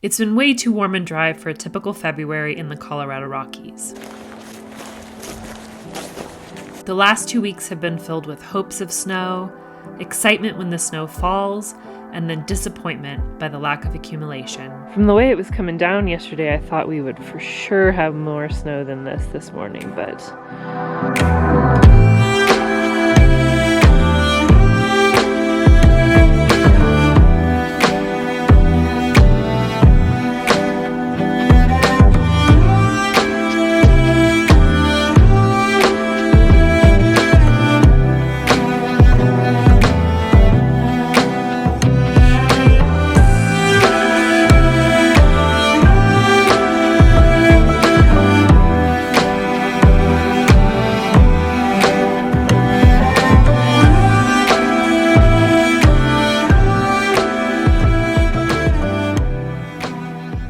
It's been way too warm and dry for a typical February in the Colorado Rockies. The last 2 weeks have been filled with hopes of snow, excitement when the snow falls, and then disappointment by the lack of accumulation. From the way it was coming down yesterday, I thought we would for sure have more snow than this morning, but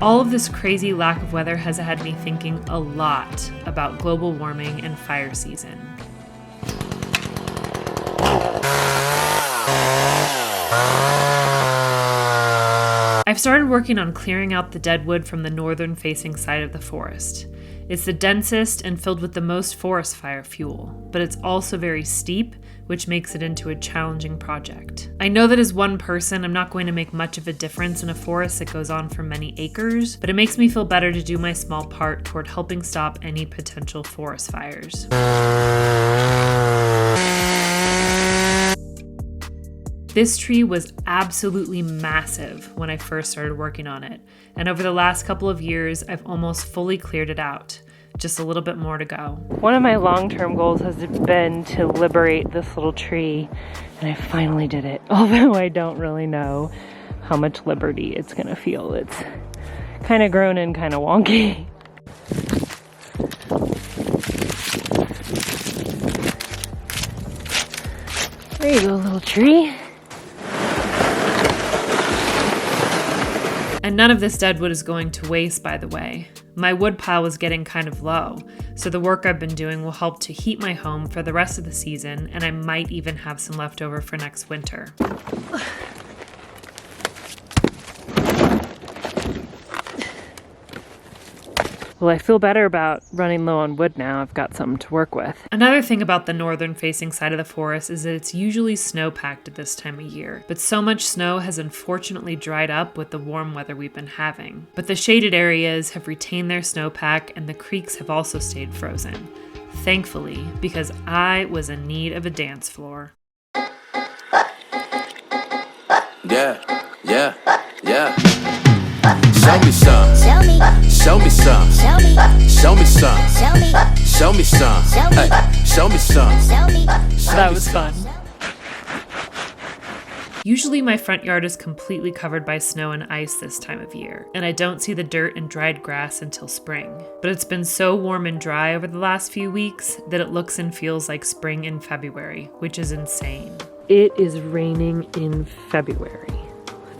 all of this crazy lack of weather has had me thinking a lot about global warming and fire season. I've started working on clearing out the deadwood from the northern-facing side of the forest. It's the densest and filled with the most forest fire fuel, but it's also very steep, which makes it into a challenging project. I know that as one person, I'm not going to make much of a difference in a forest that goes on for many acres, but it makes me feel better to do my small part toward helping stop any potential forest fires. This tree was absolutely massive when I first started working on it, and over the last couple of years, I've almost fully cleared it out. Just a little bit more to go. One of my long-term goals has been to liberate this little tree, and I finally did it, although I don't really know how much liberty it's gonna feel. It's kind of grown and kind of wonky. There you go, little tree. And none of this deadwood is going to waste, by the way. My wood pile was getting kind of low, so the work I've been doing will help to heat my home for the rest of the season, and I might even have some left over for next winter. Well, I feel better about running low on wood now. I've got something to work with. Another thing about the northern-facing side of the forest is that it's usually snow-packed at this time of year, but so much snow has unfortunately dried up with the warm weather we've been having. But the shaded areas have retained their snowpack, and the creeks have also stayed frozen. Thankfully, because I was in need of a dance floor. Yeah. Show me some. Show me some. Show me some. Show me some. Hey, show me some. That was fun. Usually my front yard is completely covered by snow and ice this time of year, and I don't see the dirt and dried grass until spring. But it's been so warm and dry over the last few weeks that it looks and feels like spring in February, which is insane. It is raining in February.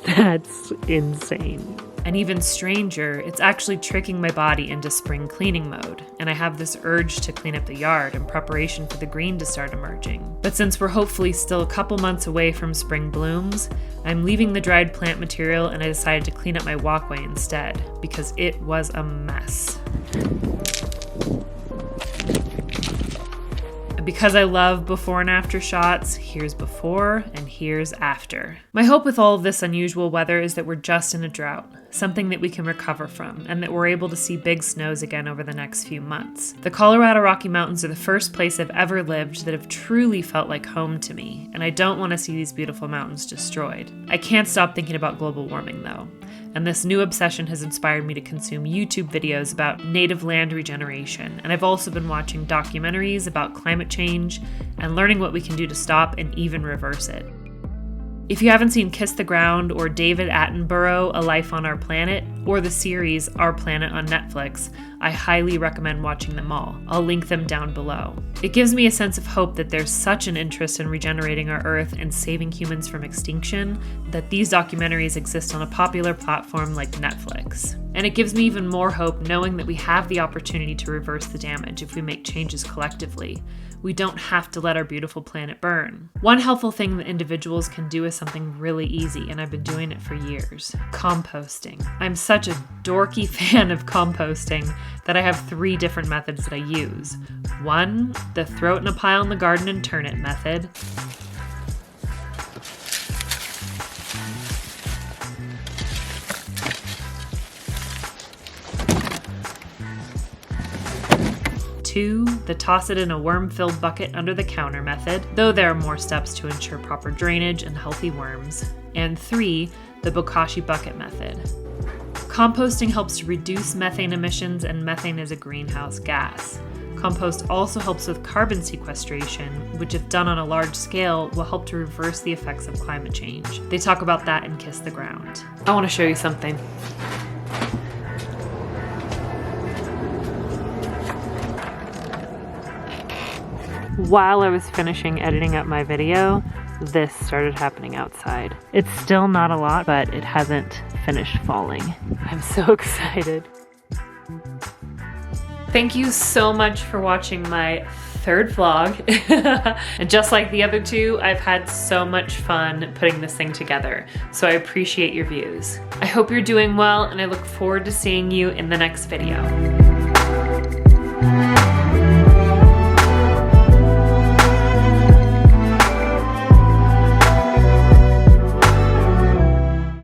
That's insane. And even stranger, it's actually tricking my body into spring cleaning mode, and I have this urge to clean up the yard in preparation for the green to start emerging. But since we're hopefully still a couple months away from spring blooms, I'm leaving the dried plant material, and I decided to clean up my walkway instead, because it was a mess. Because I love before and after shots, here's before and here's after. My hope with all of this unusual weather is that we're just in a drought, something that we can recover from, and that we're able to see big snows again over the next few months. The Colorado Rocky Mountains are the first place I've ever lived that have truly felt like home to me, and I don't want to see these beautiful mountains destroyed. I can't stop thinking about global warming though, and this new obsession has inspired me to consume YouTube videos about native land regeneration, and I've also been watching documentaries about climate change and learning what we can do to stop and even reverse it. If you haven't seen Kiss the Ground or David Attenborough, A Life on Our Planet, or the series Our Planet on Netflix, I highly recommend watching them all. I'll link them down below. It gives me a sense of hope that there's such an interest in regenerating our Earth and saving humans from extinction that these documentaries exist on a popular platform like Netflix. And it gives me even more hope knowing that we have the opportunity to reverse the damage if we make changes collectively. we don't have to let our beautiful planet burn. One helpful thing that individuals can do is something really easy, and I've been doing it for years: composting. I'm such a dorky fan of composting that I have 3 different methods that I use. 1, the throw it in a pile in the garden and turn it method. 2, the toss it in a worm-filled bucket under the counter method, though there are more steps to ensure proper drainage and healthy worms. And 3, the bokashi bucket method. Composting helps to reduce methane emissions, and methane is a greenhouse gas. Compost also helps with carbon sequestration, which if done on a large scale will help to reverse the effects of climate change. They talk about that in Kiss the Ground. I want to show you something. While I was finishing editing up my video, this started happening outside. It's still not a lot, but it hasn't finished falling. I'm so excited. Thank you so much for watching my 3rd vlog. And just like the other 2, I've had so much fun putting this thing together. So I appreciate your views. I hope you're doing well, and I look forward to seeing you in the next video.